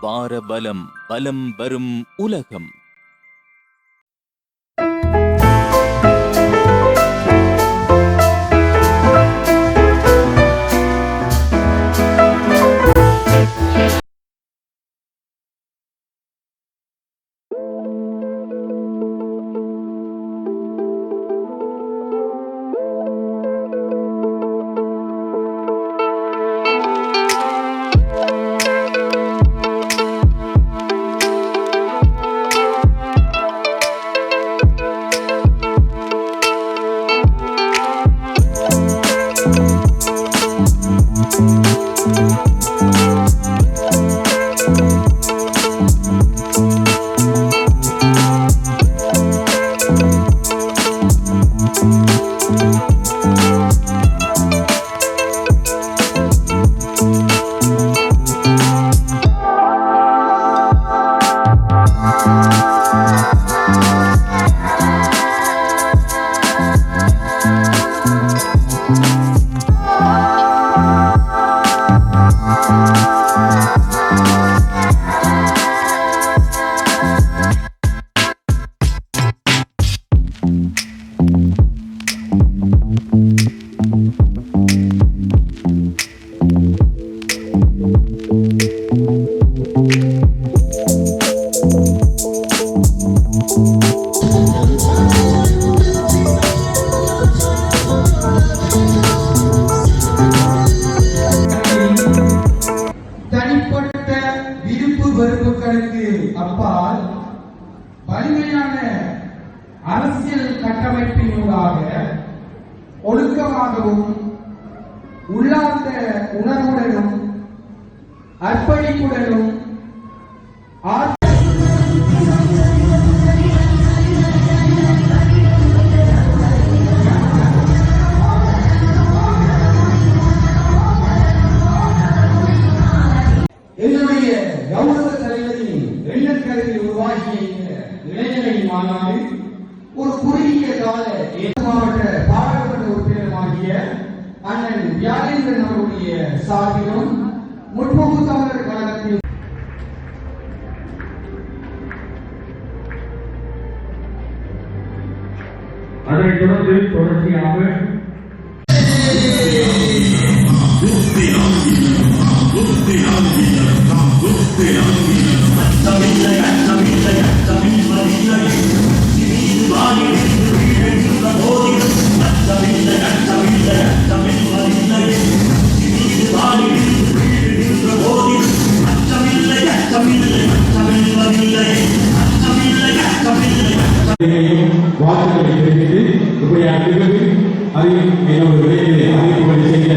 வார பலம் பலம் வரும் உலகம். அப்பால் வலிமையான அரசியல் கட்டமைப்பினூடாக ஒழுக்கமாகவும் உள்ளார்ந்த உணர்வுடனும் அர்ப்பணிப்புடனும் என்னுடைய கௌரவ தலைவரின் எண்ணக்கருவில் உருவாகிய இளைஞரை மாநாடு ஒரு குறுகிய கால மாவட்ட பாராளுமன்ற உறுப்பினருமாகிய அண்ணன் வியாழேந்திரன் அவருடைய சார்பிலும் முற்போக்கு தமிழர் கழகத்தில் அதனைத் தொடர்ந்து தொடர்ச்சியாக வாழ்த்துக்களை தெரிவித்து இப்படியான நிகழ்வு அதையும் என்னோட விரைவில் அறிவிப்புகளை செய்த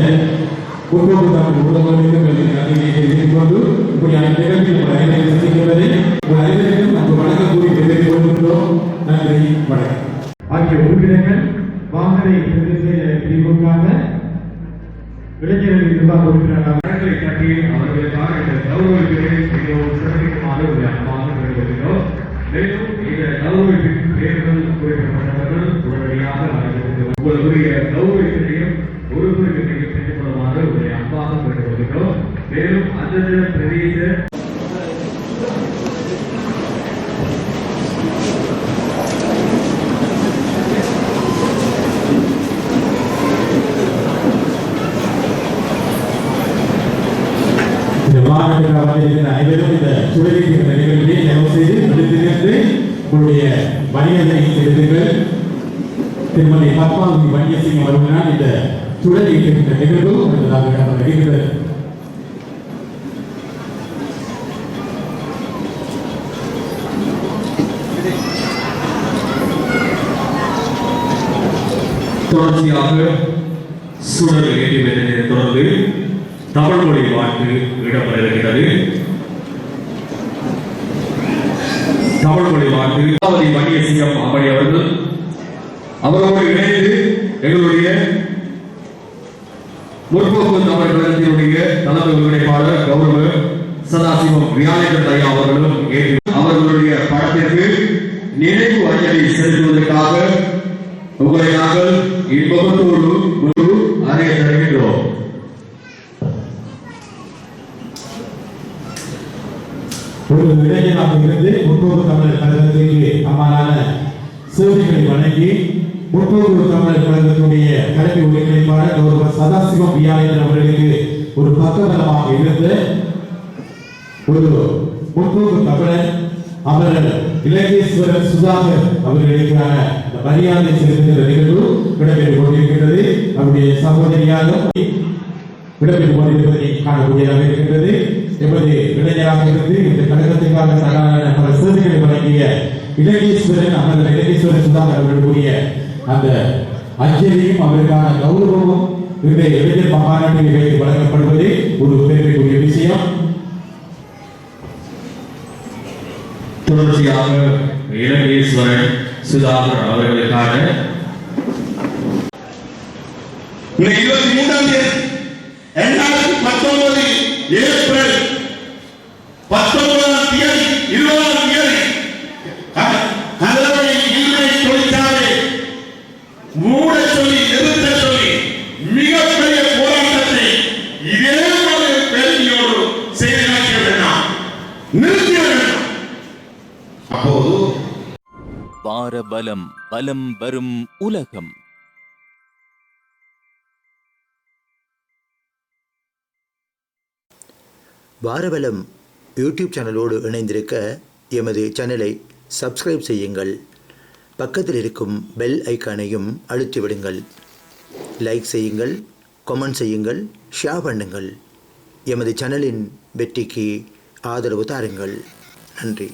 முற்போக்கு தமிழ் ஊடகங்களுக்கு நன்றியை தெரிவித்துக் கொண்டு இப்படியான நிகழ்வில் உங்கள் அனைவரை சந்திக்கின்றதை உங்கள் அனைவருக்கும் நம்ம வணக்கம் கூறி தெரிவித்துக் கொள்கின்றோம். நன்றி, வணக்கம். ஆகிய உறுப்பினர்கள் வாகனை பிரிவுக்காக இளைஞர்கள் நிர்வாக உறுப்பினர்கள் மரங்களை கட்டி அவர்களுக்காக இந்த கௌரவிப்பதை மிகவும் சிறப்பிக்குமாறு ஒரு அன்பாக தெரிவிக்கிறோம். மேலும் இந்த கௌரவிப்பின் பேர்கள் குறிப்பிடப்பட்டவர்கள் உடனடியாக உங்களுடைய கௌரவத்தையும் ஒருவருக்கையும் பெற்றுக் கொள்ளுமாறு உங்களை அன்பாக கேட்டுக்கொள்கிறோம். மேலும் அந்தந்த பிரதேச அனைவரும் இந்த சுடலிக்கின்ற நிகழ்ச்சியை தயவு செய்து எடுத்திருந்து உங்களுடைய வணிகத்தை எடுத்துங்கள். திருமதி பத்மாவதி வன்னியசிங் அவர்களால் இந்த சுடலிக்கின்ற நிகழ்வு வருகிறது. தொடர்ச்சியாக சுடர் ஏற்றுவதை தொடர்ந்து தமிழ் மொழி வாழ்த்து இடம்பெற இருக்கிறது. தமிழ் மொழி வாழ்த்து வன்னியசிங்கம் அம்மை அவர்கள் அவரோடு இணைந்து எங்களுடைய முற்போக்கு தமிழ் கழகத்தினுடைய தலைமை ஒருங்கிணைப்பாளர் கௌரவ சதாசிவம் வியாழேந்திரன் ஐயா அவர்களும் அவர்களுடைய படத்திற்கு நினைவு அஞ்சலி செலுத்துவதற்காக உங்களை நாங்கள் இன்பத்தோடு அறிய தருகின்றோம். ஒரு இளைஞராக இருந்து முற்போக்கு தமிழர் கழகத்திற்கு அம்மாறான சேவைகளை வழங்கி முற்போக்கு தமிழர் கழகத்தினுடைய தலைமை ஒருங்கிணைப்பாளர் கௌரவ சதாசிவம் வியாழேந்திரன் அவர்களுக்கு ஒரு பக்கபலமாக இருந்த ஒரு முற்போக்கு தமிழர் அமரர் இலங்கேஸ்வரர் சுதாகர் அவர்களுக்கான மரியாதை செலுத்துகிற நிகழ்வு இடம்பெற்றுக் கொண்டிருக்கின்றது. அவருடைய சகோதரியாக இடம்பெற்றுக் கொண்டிருப்பதை காணக்கூடியதாக இருக்கின்றது. எமது இளைஞராக இருந்து இந்த கழகத்திற்காக பல சேவைகளை வழங்கிய இலங்கேஸ்வரன் அமரர் இலங்கேஸ்வரர் சுதாகர் அவர்களுடைய அந்த அஞ்சலியும் அவருக்கான கௌரவமும் இந்த இளைஞர் மாநாட்டில் வைத்து வழங்கப்படுவது ஒரு பெருமைக்குரிய விஷயம். தொடர்ச்சியாக இலங்கேஸ்வரன் சுதாகர் அவர்களுக்காக 23ஆம் தேதி 2019 ஏப்ரல் 19ஆம் தேதி 20ஆம் தேதி கல்லறை இருமை தொழிற்சாலை மூட சொல்லி நிறுத்த சொல்லி மிகப்பெரிய போராட்டத்தை இதே ஒரு பெருமையோடு செய்து வேண்டும் நிறுத்திய வேண்டும். அப்போது பாரபலம் பலம் வரும் உலகம். பாரபலம் யூடியூப் சேனலோடு இணைந்திருக்க எமது சேனலை சப்ஸ்கிரைப் செய்யுங்கள். பக்கத்தில் இருக்கும் பெல் ஐக்கானையும் அழுத்திவிடுங்கள். லைக் செய்யுங்கள், கமெண்ட் செய்யுங்கள், ஷேர் பண்ணுங்கள். எமது சேனலின் வெற்றிக்கு ஆதரவு தாருங்கள். நன்றி.